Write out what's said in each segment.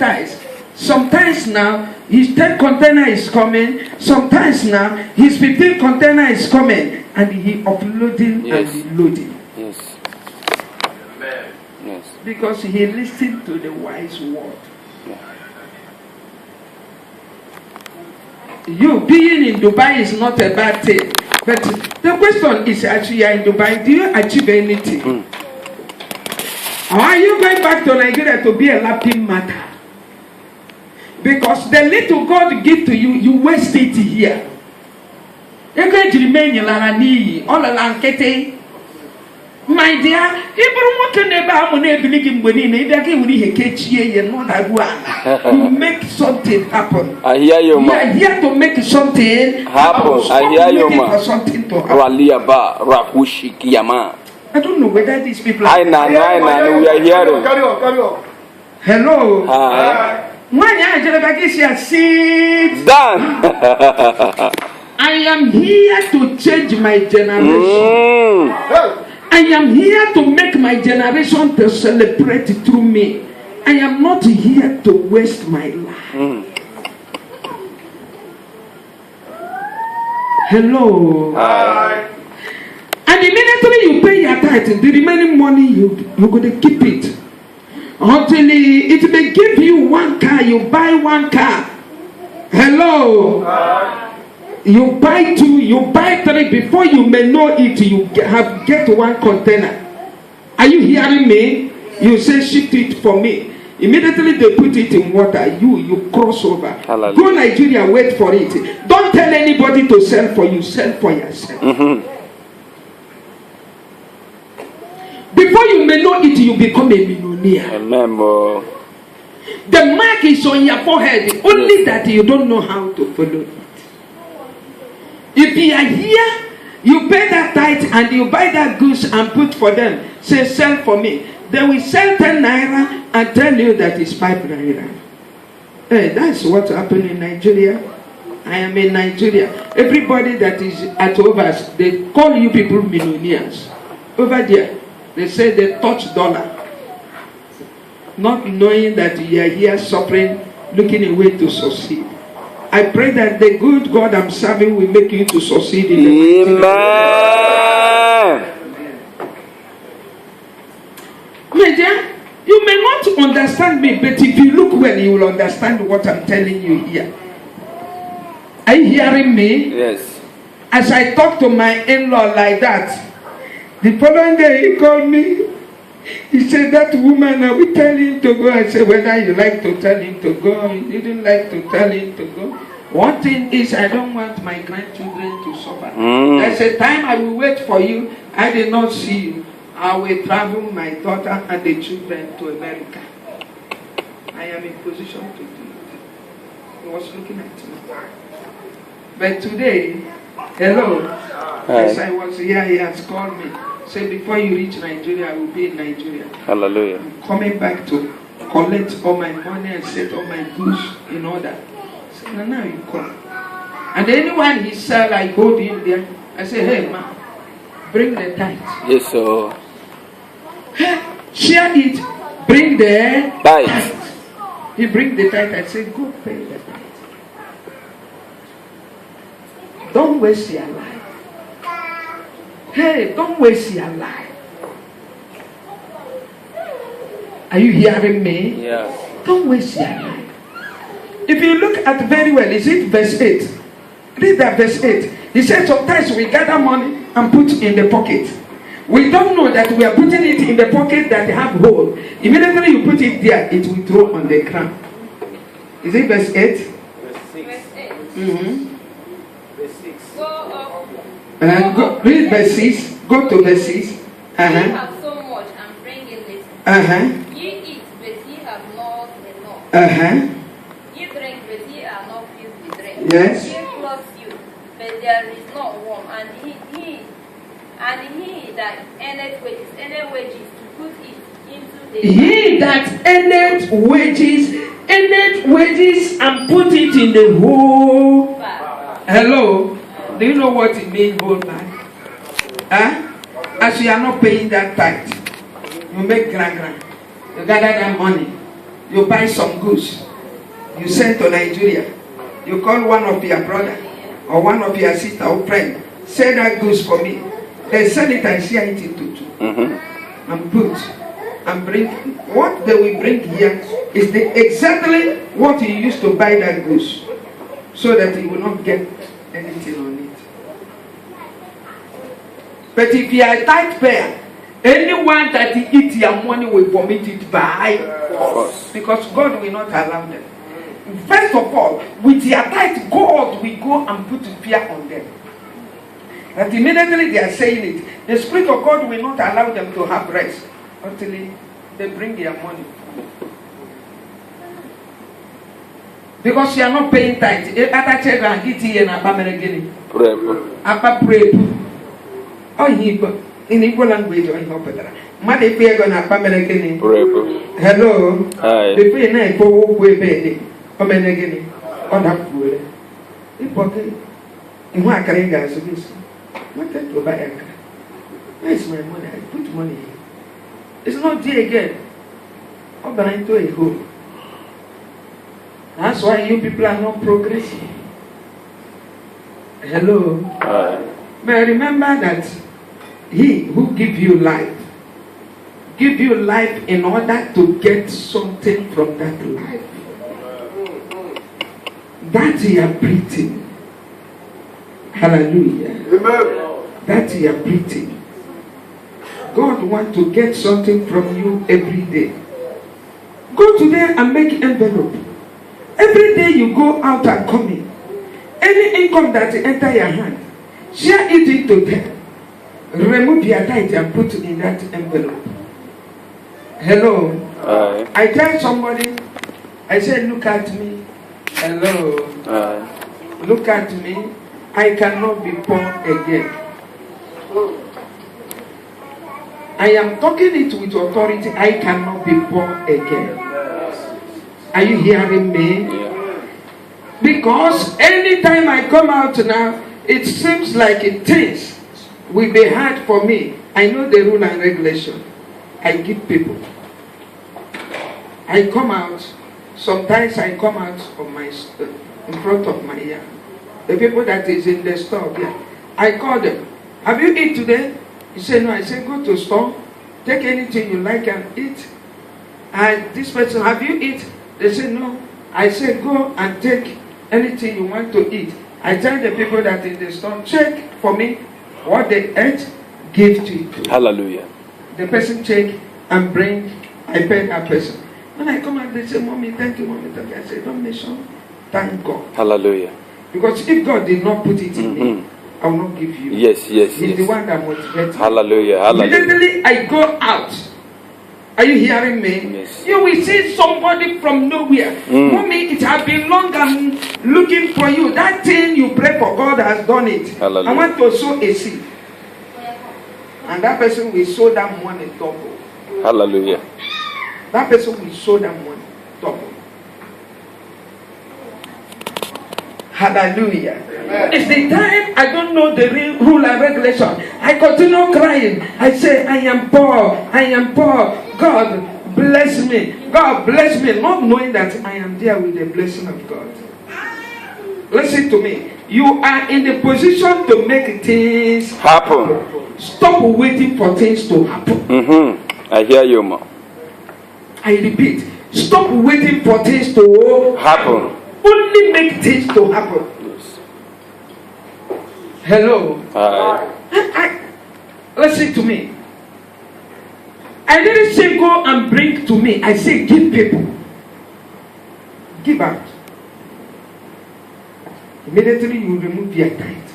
tithes. Sometimes now his 10 container is coming. Sometimes now his 15 container is coming, and he uploading and loading. Yes. Yes. Because he listened to the wise word. You being in Dubai is not a bad thing. But the question is, actually, you are in Dubai, do you achieve anything? Or are you going back to Nigeria to be a laughing matter? Because the little God give to you, you waste it here. You can't remain in Larani, all along Kete. My dear, you make something happen. I hear you, ma. You are here to make something happen. I hear you, ma. For something to happen. I don't know whether these people are... I know, we are hearing. Carry on. Hello. Sit. Done. I am here to change my generation. I am here to make my generation to celebrate through me. I am not here to waste my life. Hello. Hi. And immediately you pay your tithe, the remaining money you're going to keep it. Until it may give you one car, you buy one car. Hello. You buy two, you buy three. Before you may know it, you get one container. Are you hearing me? You say, shift it for me. Immediately they put it in water. You cross over. Hallelujah. Go Nigeria, wait for it. Don't tell anybody to sell for you. Sell for yourself. Before you may know it, you become a millionaire. Remember. The mark is on your forehead. Only that you don't know how to follow it. If you are here, you pay that tithe and you buy that goods and put for them. Say, sell for me. They will sell 10 naira and tell you that it's 5 naira. Hey, that's what happened in Nigeria. I am in Nigeria. Everybody that is at overs, they call you people millionaires. Over there, they say they touch dollar. Not knowing that you are here suffering, looking a way to succeed. I pray that the good God I'm serving will make you to succeed in the Amen. My dear, you may not understand me, but if you look well, you will understand what I'm telling you here. Are you hearing me? Yes. As I talk to my in-law like that, the following day he called me. He said, that woman, I will tell him to go. I said, whether you like to tell him to go, you didn't like to tell him to go. One thing is, I don't want my grandchildren to suffer. There's a time I will wait for you. I did not see you. I will travel my daughter and the children to America. I am in position to do it. He was looking at me. But today, hello, as I was here, he has called me. Say, before you reach Nigeria, I will be in Nigeria. Hallelujah. I'm coming back to collect all my money and set all my goods in order. So now you come. And anyone he sell, I hold him there. I say, hey, man, bring the tithe. Yes, sir. Share it. Bring the Tithe. He bring the tithe. I say, go pay the tithe. Don't waste your life. Hey, don't waste your life. Are you hearing me? Yeah. Don't waste your life. If you look at very well, is it verse 8? Read that verse 8. He said sometimes we gather money and put in the pocket. We don't know that we are putting it in the pocket that have hole. Immediately you put it there, it will throw on the ground. Is it verse 8? Verse 6. Verse 8. Verse 6. Go up. Read verse 6. Go to verse 6. Ye have so much and bring it little. Ye eat, but ye have not enough. Ye drink, but ye are not filled with drink. Yes. Ye clothe you, but there is not warm. And he that earneth wages to put it into the He that earneth wages and put it in the whole bag. Hello? Do you know what it means, whole bag? As you are not paying that tithe, you make grand. You gather that money. You buy some goods. You send to Nigeria. You call one of your brother or one of your sister or friend. Send that goods for me. They sell it and share it into two. And put and bring. What they will bring here is exactly what you used to buy that goods, so that you will not get anything on it. But if you are a tight payer, anyone that eats your money will vomit it by force, because God will not allow them. First of all, with their tithe, God will go and put fear on them. That immediately they are saying it, the Spirit of God will not allow them to have rest until they bring their money. Because you are not paying tithe. Oh, in Igbo language, hello. Hi. The pay na for we Omenegini, on that pool. If okay, in what can I guys do this? What can you buy a car? Where's my money? I put money here. It's not there again. I'm going to a home. That's why you people are not progressing. Hello. Hi. But remember that He who gives you life in order to get something from that life. That you are breathing. Hallelujah. Amen. That you are breathing. God wants to get something from you every day. Go to there and make envelope. Every day you go out and come in. Any income that enter your hand, share it into them. Remove your tithe and put it in that envelope. Hello. Hi. I tell somebody, I said, look at me. Hello. Hi. Look at me. I cannot be poor again. I am talking it with authority. I cannot be poor again. Are you hearing me? Yeah. Because anytime I come out now, it seems like things will be hard for me. I know the rule and regulation. I give people. I come out. Sometimes I come out of my in front of my yard. The people that is in the store there, I call them. Have you eat today? He said no. I said go to store, take anything you like and eat. And this person, have you eat? They say no. I said go and take anything you want to eat. I tell the people that in the store, check for me what they ate, give to it. Hallelujah. The person check and bring. I pay that person. When I come out, they say, Mommy, thank you, Mommy, thank you. I say, don't mention, thank God. Hallelujah. Because if God did not put it in me, I will not give you. Yes. He's the one that motivates me. Hallelujah. Hallelujah. Immediately I go out. Are you hearing me? Yes. You will see somebody from nowhere. Mommy, it has been long I'm looking for you. That thing you pray for, God has done it. Hallelujah. I want to sow a seed. And that person will sow that money double. Hallelujah. That person will sow that money double. Hallelujah. It's the time I don't know the real rule and regulation. I continue crying. I say, I am poor. I am poor. God bless me. God bless me. Not knowing that I am there with the blessing of God. Listen to me. You are in the position to make things Happen. Stop waiting for things to happen. I hear you, ma. I repeat. Stop waiting for things to Happen. Only make things to happen. Yes. Hello. Hi. Listen to me. I didn't say go and bring to me. I say give people. Give out. Immediately you remove your tithe.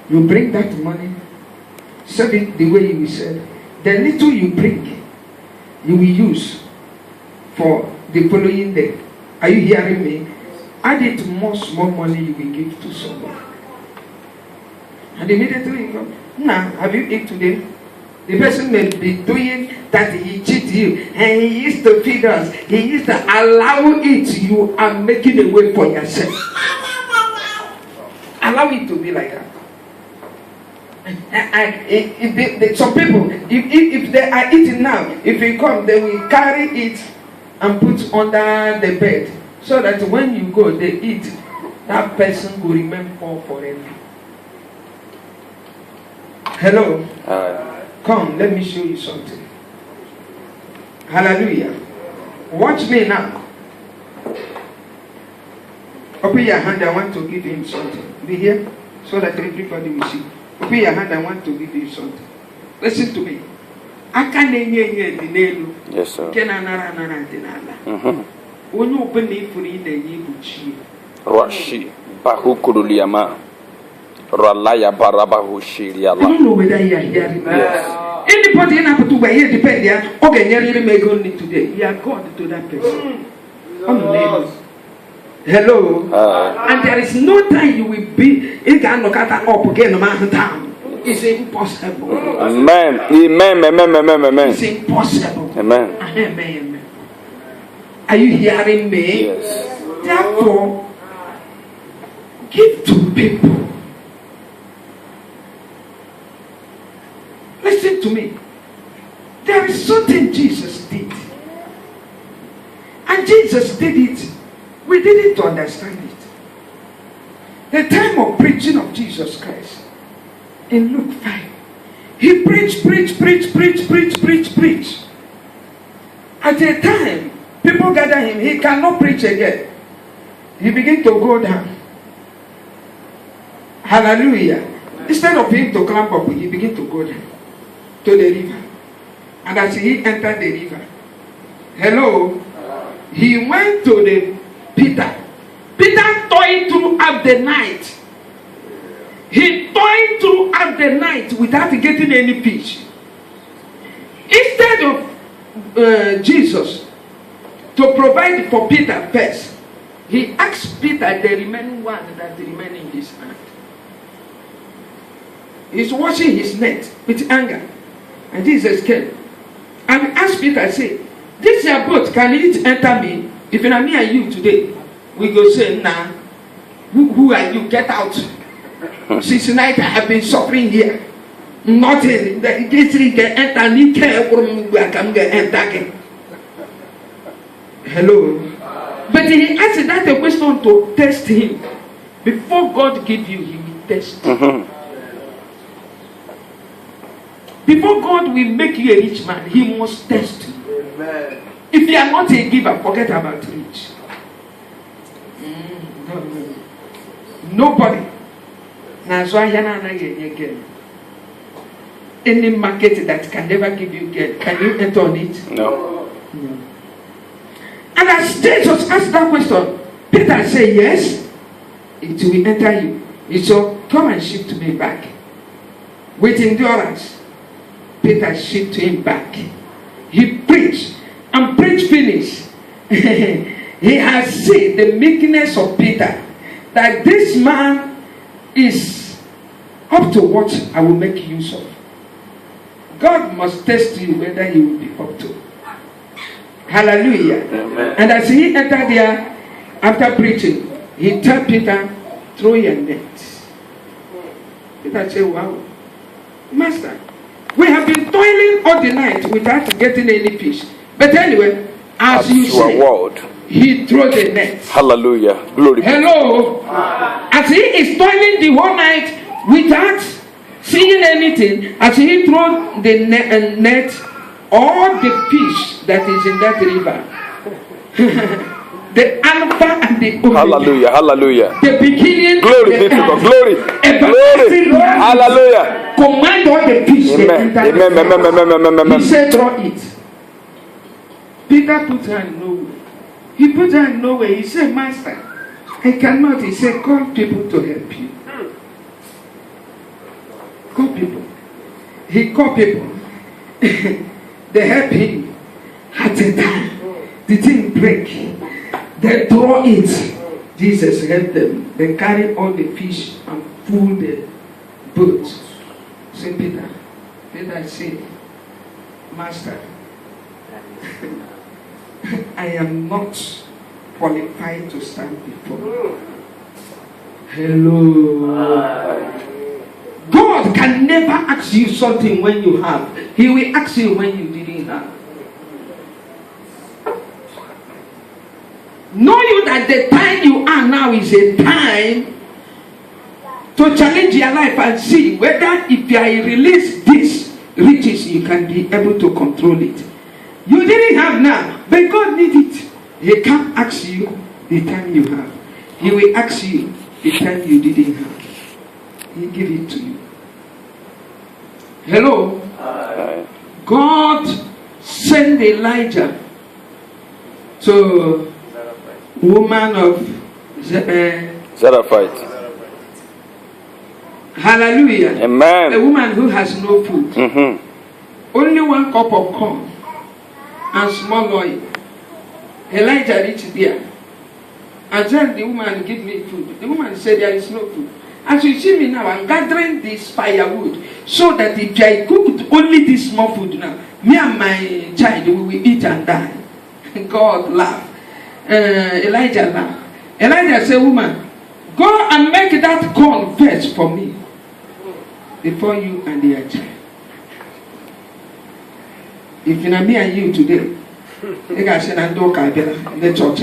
You bring that money. Serve it the way you said. The little you bring, you will use for the following day. Are you hearing me? Add it more small money you will give to someone. And immediately you go, now, have you eaten today? The person may be doing that he cheat you and he used to feed us. He used to allow it. You are making a way for yourself. Allow it to be like that. Some people, if they are eating now, if you come, they will carry it and put under the bed, so that when you go, they eat. That person will remain poor forever. Hello? Come, let me show you something. Hallelujah. Watch me now. Open your hand, I want to give him something. Be here, so that everybody will see. Open your hand, I want to give you something. Listen to me. Yes, sir. Rashi Bahukuruliama Ralaya Barabahushiriala. I don't know whether you are hearing me. Anybody in Apatu by here depend there. Okay, nearly may go today. You are God to that person. Hello. And there is no time you will be in Ganokata up again man town. It's impossible. Amen. Amen. Amen. It's impossible. Amen. Amen. Are you hearing me? Yes. Therefore, give to people. Listen to me. There is something Jesus did. And Jesus did it. We didn't understand it. The time of preaching of Jesus Christ. In Luke 5. He preached. At a time, people gather him. He cannot preach again. He began to go down. Hallelujah. Instead of him to climb up, he began to go down to the river. And as he entered the river, hello, he went to the Peter. Peter toiled throughout the night. He toiled throughout the night without getting any fish. Instead of Jesus to provide for Peter first, he asked Peter the remaining one that remained in his hand. He's washing his net with anger. And Jesus came and asked Peter, say, this your boat, can it enter me? If it's me and you today, we go say, nah, who are you? Get out. Since night I have been suffering here. Nothing. This thing can enter me. Enter. Hello. But he asked that a question to test him. Before God give you, he will test you. Before God will make you a rich man, he must test you. Amen. If you are not a giver, forget about rich. Nobody. Any market that can never give you gain, can you enter on it? No. And as Jesus asked that question, Peter said, yes, it will enter you. He said, come and shift me back. With endurance, Peter shifted him back. He preached and preached finish. He has seen the meekness of Peter, that this man is up to what I will make use of. God must test you whether he will be up to. Hallelujah. Amen. And as he entered there, after preaching, he told Peter, throw your net. Peter said, wow, Master, we have been toiling all the night without getting any fish. But anyway, as you say, word, he threw the net. hallelujah. Glory. Hello. As he is toiling the whole night without seeing anything, as he threw the net, all the fish that is in that river, the Alpha and the Omega, Hallelujah. Hallelujah. the beginning, Glory be to God. Glory. Glory. Hallelujah. Command all the fish. Amen. Amen. He said, throw it. Peter put her in nowhere. He put her in nowhere. He said, Master, I cannot. He said, call people to help you. Call people. He called people. They helped him. At the time, the thing break. They throw it. Jesus helped them. They carry all the fish and pull the boat. Say, Peter. Peter said, Master, I am not qualified to stand before you. Hello. God God can never ask you something when you have. He will ask you when you didn't have. Know you that the time you are now is a time to challenge your life and see whether if I release this riches, you can be able to control it. You didn't have now, but God need it. He can't ask you the time you have. He will ask you the time you didn't have. He give it to you. Hello? God sent Elijah to woman of Zarephath. Hallelujah. Amen. A woman who has no food. Only one cup of corn and small oil. Elijah reached there and said, the woman, give me food. The woman said, there is no food. As you see me now, I'm gathering this firewood so that if I cooked only this small food now, me and my child, we will eat and die. God laughed. Elijah laughed. Elijah said, woman, go and make that corn first for me before you and your child. If you know me and you today, you guys say, I'm not going to the church.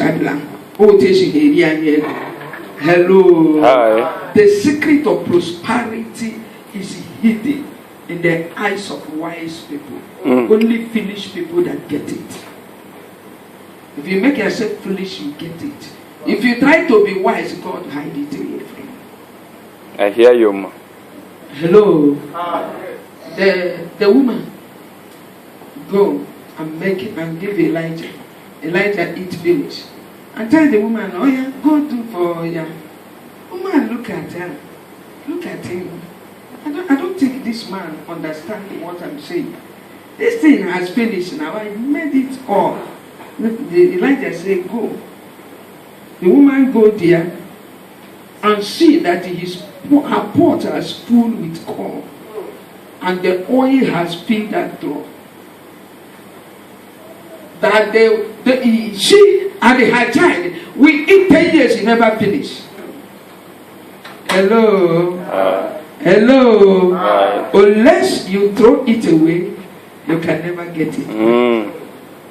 Hello. Hi. The secret of prosperity is hidden in the eyes of wise people. Only foolish people that get it. If you make yourself foolish, you get it. If you try to be wise, God hide it away from you. I hear you, ma. Hello. The woman go and make it and give Elijah. Elijah eat finish. And tell the woman, oh yeah, go do for ya. Woman, look at her. Look at him. I don't think this man understands what I'm saying. This thing has finished now. I made it all. Elijah said, go. The woman go there and see that her pot has full with corn. And the oil has filled that drawer. That she and her child will eat 10 years, he never finish. Hello. Hello. Unless you throw it away, you can never get it.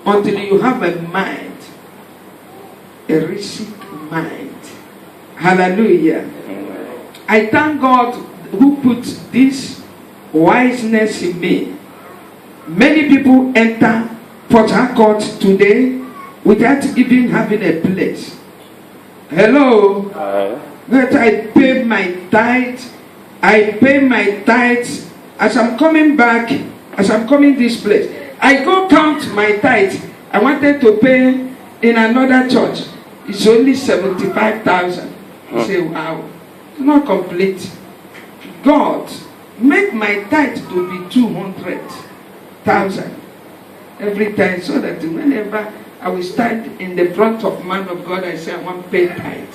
Until you have a mind, a received mind. Hallelujah. I thank God who put this wiseness in me. Many people enter Port Harcourt today without even having a place. Hello. That I pay my tithe. I pay my tithes as I'm coming back, as I'm coming this place. I go count my tithe. I wanted to pay in another church. It's only 75,000. You say, wow, it's not complete. God, make my tithe to be 200,000 every time, so that whenever I will stand in the front of man of God, I say I want to pay tithe.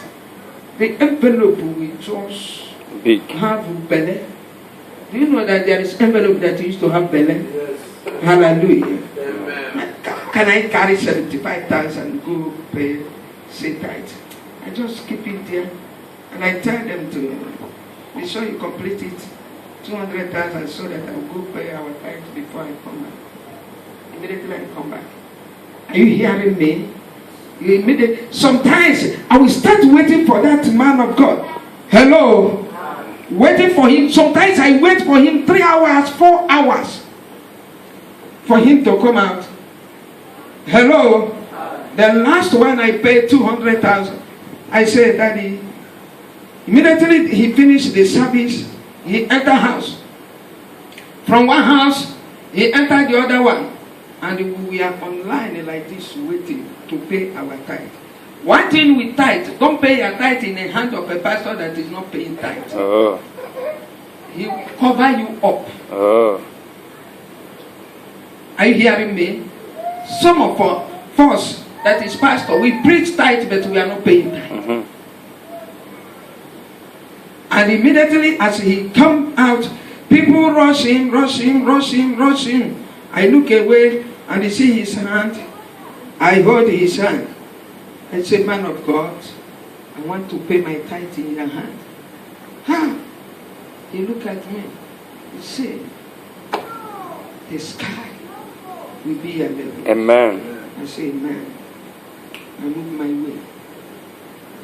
The envelope will just big. Have belly. Do you know that there is envelope that used to have belly? Yes. Hallelujah. Amen. Can I carry 75,000 go pay say tithe? I just keep it there and I tell them to be sure you complete it 200,000 so that I will go pay our tithe before I come back. Immediately I come back. Are you hearing me? Sometimes I will start waiting for that man of God. Hello. Waiting for him. Sometimes I wait for him 3 hours, 4 hours for him to come out. Hello. The last one I paid 200,000. I said, Daddy. Immediately he finished the service. He entered house. From one house, he entered the other one. And we are online like this waiting to pay our tithe. One thing with tithe, don't pay your tithe in the hand of a pastor that is not paying tithe. He will cover you up. Are you hearing me? Some of us, that is pastor, we preach tithe but we are not paying tithe. And immediately as he come out, people rush in. I look away and I see his hand. I hold his hand. I say, man of God, I want to pay my tithe in your hand. He looked at me. See, the sky will be a level. Amen. I say amen. I move my way.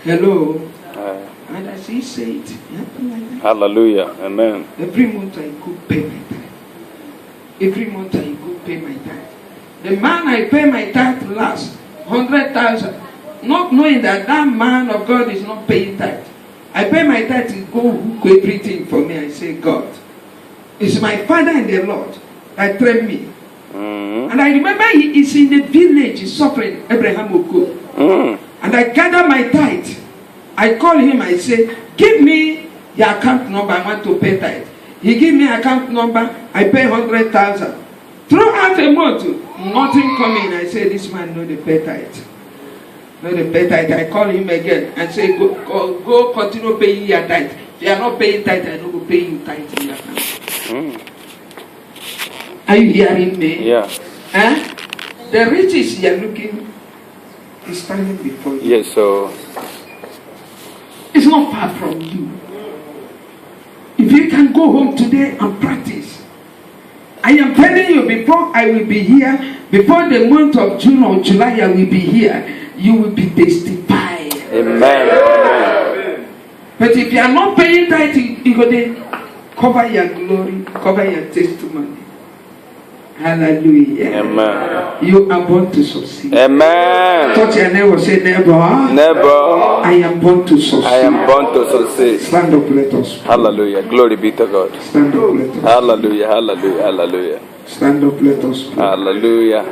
Hello. And as he said, it happened like that. Hallelujah. Amen. Every month I go pay my tithe. Every month I go pay my tithe. The man I pay my tithe last, 100,000. Not knowing that that man of God is not paying tithe. I pay my tithe, he go hook everything for me. I say, God, it's my Father in the Lord that trained me. And I remember he is in the village, he's suffering, Abraham Oko. And I gather my tithe. I call him, I say, give me your account number, I want to pay tithe. He give me account number, I pay 100,000. Throughout a month, nothing coming. I say, this man know the pay tithe. Know the pay tithe. I call him again and say, go continue paying your tithe. If you are not paying tithe, I don't go pay you tithe in your account. Are you hearing me? Yeah. The riches you are looking is standing before you. Yes, so. It's not far from you. If you can go home today and practice, I am telling you, before I will be here, before the month of June or July I will be here, you will be testified. Amen. But if you are not paying tithe, you go to cover your glory, cover your testimony. Hallelujah. Amen. You are born to succeed. Amen. Touch your neighbor, say neighbor. Never. I am born to succeed. I am born to succeed. Stand up, let us pray. Hallelujah. Glory be to God. Stand up, let us pray. Hallelujah. Hallelujah. Hallelujah. Stand up, let us pray. Hallelujah.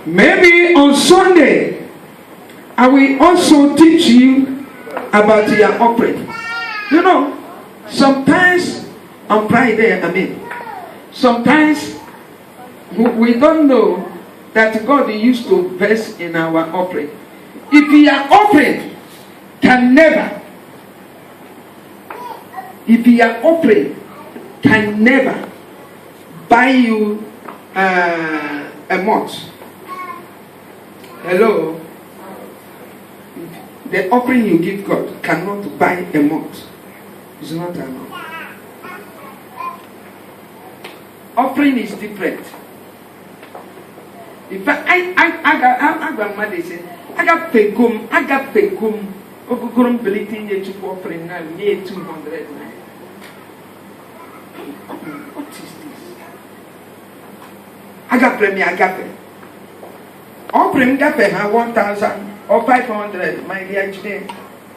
Maybe on Sunday, I will also teach you about your offering. You know, sometimes on Friday, sometimes we don't know that God used to invest in our offering. If your offering can never buy you a month. Hello? The offering you give God cannot buy a month. It's not enough. Offering is different. In fact, I got mad. They say, I got pegum. Okukurum beliting you to offering now near 200. What is this? I got premier agape. Offering agape have 1,000 or 500. My dear today,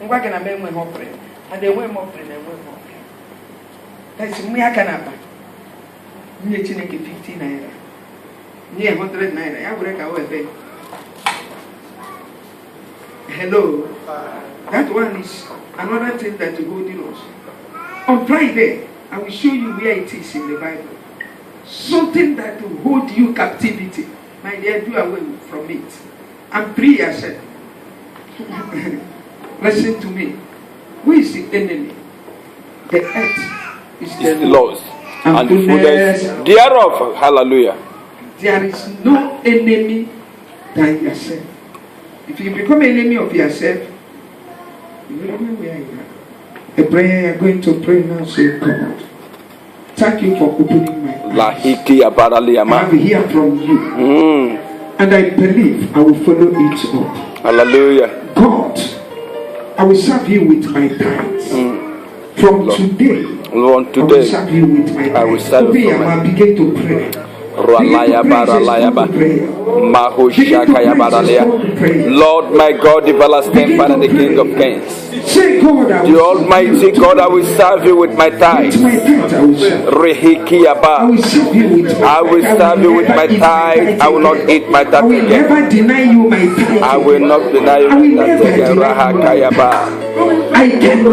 I'm going to make my offering, and they went offering and went offering. That's me. I can have. Near 50 naira. Near 100 naira. I break away. Hello. That one is another thing that is holding us. On Friday, I will show you where it is in the Bible. Something that will hold you captivity. My dear, do away from it. And free yourself. Listen to me. Who is the enemy? The earth is the Lord's. And the fullness thereof. Hallelujah. There is no enemy than yourself. If you become an enemy of yourself, you will know where you are. A prayer you are going to pray now, say, God, thank you for opening my eyes. I will hear from you. And I believe I will follow it up. Hallelujah. God, I will serve you with my tithes. From Lord. Today, Lord, I will serve you with my tithes. I will serve you with my begin to pray. Lord, my God, the everlasting Father, the King of Kings, the Almighty God, I will serve you with my tithes. I will serve you with my tithes. I will not eat my tithes again. I will not deny you my tithes again. I can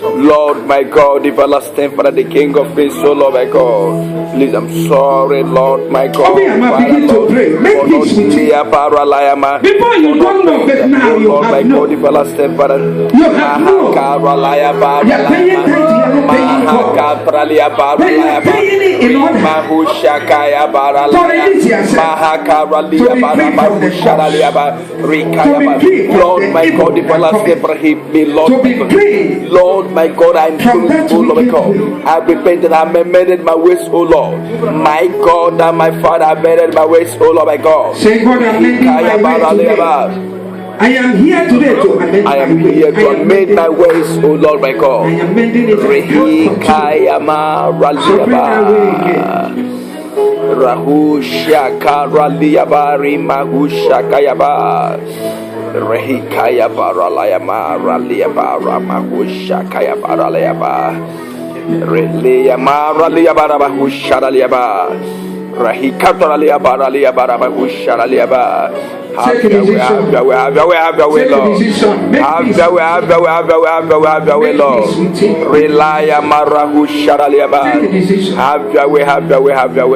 Lord, my God, everlasting Father, the King of Kings, so Lord, my God, please, I'm sorry, Lord, my God. Begin to pray. Make peace with you. Before you don't know, but now you have no. Everlasting Father, You have no. You are paying tithe, you are not obeying God, when you are paying it in order to release yourself, to be free from the curse, Lord my God, if Allah never hit me, Lord, to be free Lord my God, I'm from that truthful, Lord my wicked God. thing. I repented, I amended my ways, oh Lord. My God and my Father, I amended my ways, oh Lord my God. Say, God, I'm making my way today. I am here today to amend I my am way. here to amend my ways, oh Lord my I God. am amending it. Rahusha Karaliabari Mahusha Kayaba Rehikaya Baralayama Raliabara Mahusha Kayabarayaba Reliama Raliabara Mahusha Raliaba Rahikataraliabara Liabara Mahusha Raliaba. Have your way, Lord. Have your way, Lord. Rely Marahu Sharaliaba. Have your way,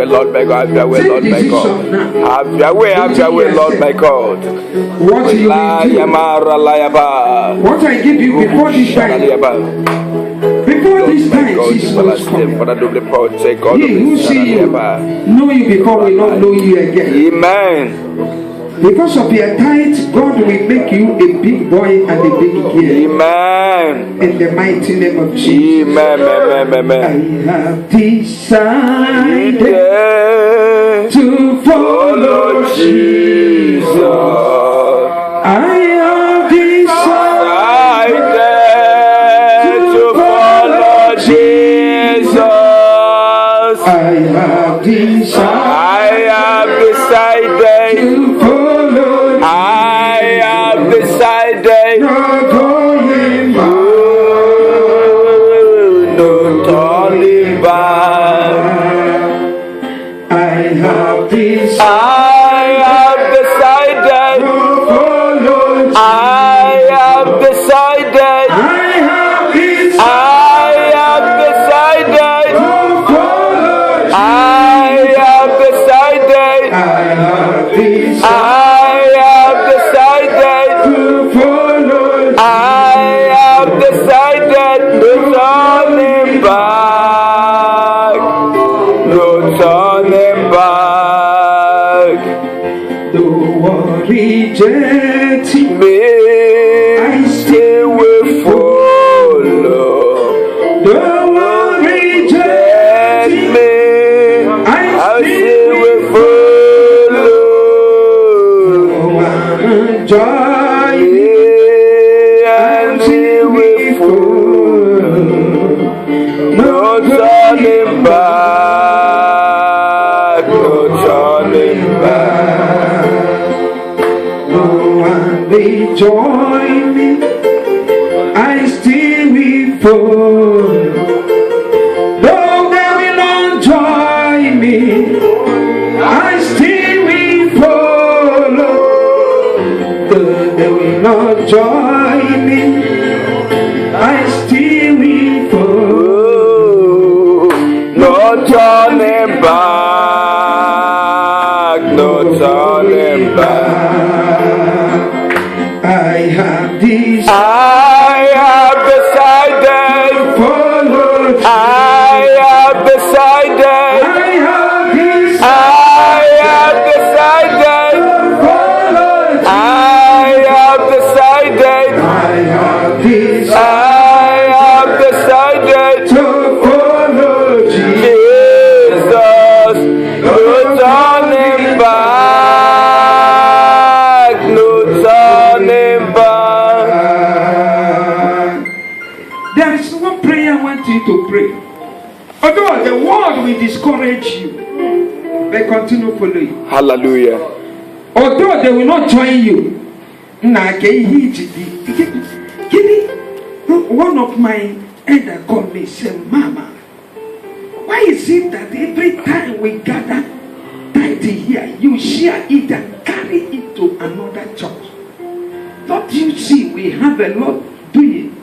Lord my God. Have your way, Lord my God. Have your way, Lord my God. What I give you before this time. Before this time, Jesus was coming. He who see you, know you before we not know you again. Amen. Because of your tithe, God will make you a big boy and a big girl. Amen. In the mighty name of Jesus. Amen. I have decided to follow Jesus. I have decided to follow Jesus. I have decided to follow. I have decided no going back. No turning back. I have decided to follow. I have decided I have decided to follow. I have decided I have decided to follow. I have decided no turning back. No turning back. Don't worry, Jetty. Me, I still will follow. Don't worry, Jetty. Me, I still will follow. Joy. And still will follow. No turning back. No turning back. No one will join me. I still will follow. Though they will not join me, I still will follow. Though they will not join me, I still will follow. No turning back. No turning back. I have decided I have decided. to follow. I have decided. I have decided I have decided. to follow. I have decided. I have decided I have decided. to follow Jesus. Jesus, no turning back. No turning back. There is one prayer I want you to pray. Although the world will discourage you, they continue following you. Hallelujah. Although they will not join you, one of my elder called me said, Mama, why is it that every time we gather tithe here, you share it and carry it to another church? Don't you see we have a lot doing?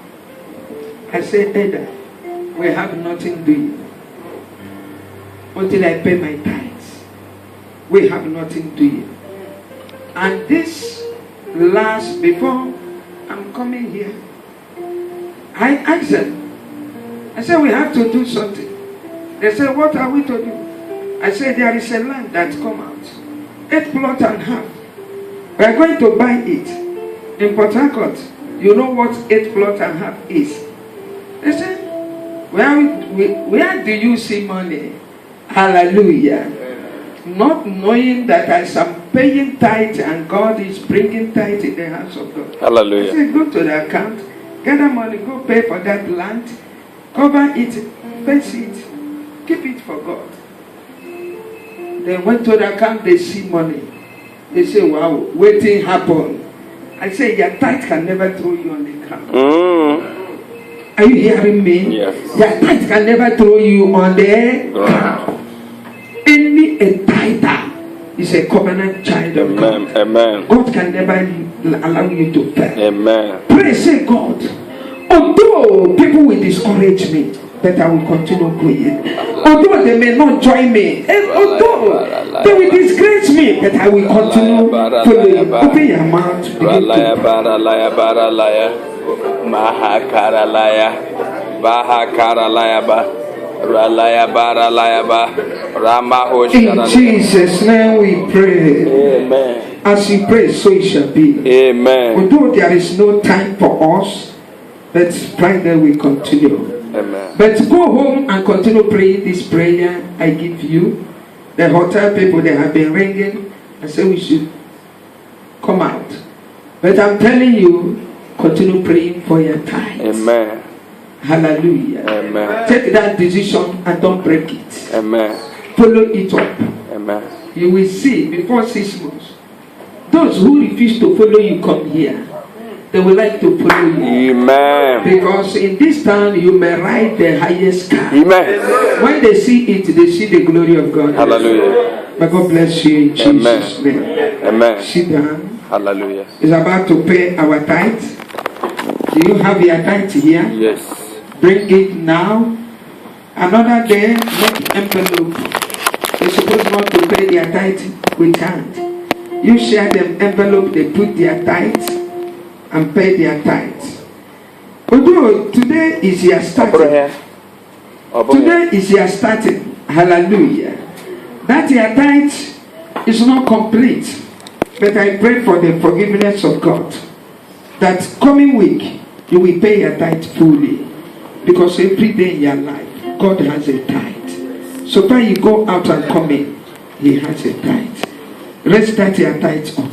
I said, Elder, we have nothing doing. Until I pay my tithes, we have nothing doing. And this before I'm coming here, I asked them, I said, we have to do something. They said, what are we to do? I said, there is a land that come out. 8 plot and half. We are going to buy it in Port Harcourt. You know what 8 plot and half is? They said, where do you see money? Hallelujah. Not knowing that as I'm paying tithe and God is bringing tithe in the house of God. Hallelujah. I said, go to the account, gather money, go pay for that land, cover it, face it, keep it for God. They went to the account, they see money. They say, wow, waiting happen. I say, your tithe can never throw you on the ground. Are you hearing me? Yes. Your tithe can never throw you on the ground. Any tither is a covenant child of God. Amen. God can never allow you to fail. Amen. Pray, say, God, although people will discourage me, that I will continue going. Although they may not join me, although they will disgrace me, that I will continue following. Open your mouth. In Jesus' name we pray. Amen. As you pray, so it shall be. Amen. Although there is no time for us, but Friday we continue. Amen. But go home and continue praying this prayer I give you. The hotel people, they have been ringing and say we should come out. But I'm telling you, continue praying for your tithe. Amen. Hallelujah. Amen. Take that decision and don't break it. Amen. Follow it up. Amen. You will see before 6 months. Those who refuse to follow you come here. They would like to follow you. Amen. Because in this town you may ride the highest car. Amen. When they see it, they see the glory of God. Hallelujah. May God bless you in Jesus' name. Amen. Sit down. Hallelujah. Is about to pay our tithe. Do you have your tithe here? Yes. Bring it now. Another day, make envelope. They're supposed not to pay their tithe with hand. You share them envelope, they put their tithe and pay their tithes. Although today is your starting. Today is your starting. Hallelujah. That your tithe is not complete. But I pray for the forgiveness of God. That coming week, you will pay your tithe fully. Because every day in your life, God has a tithe. So when you go out and come in, He has a tithe. Let's start your tithe up.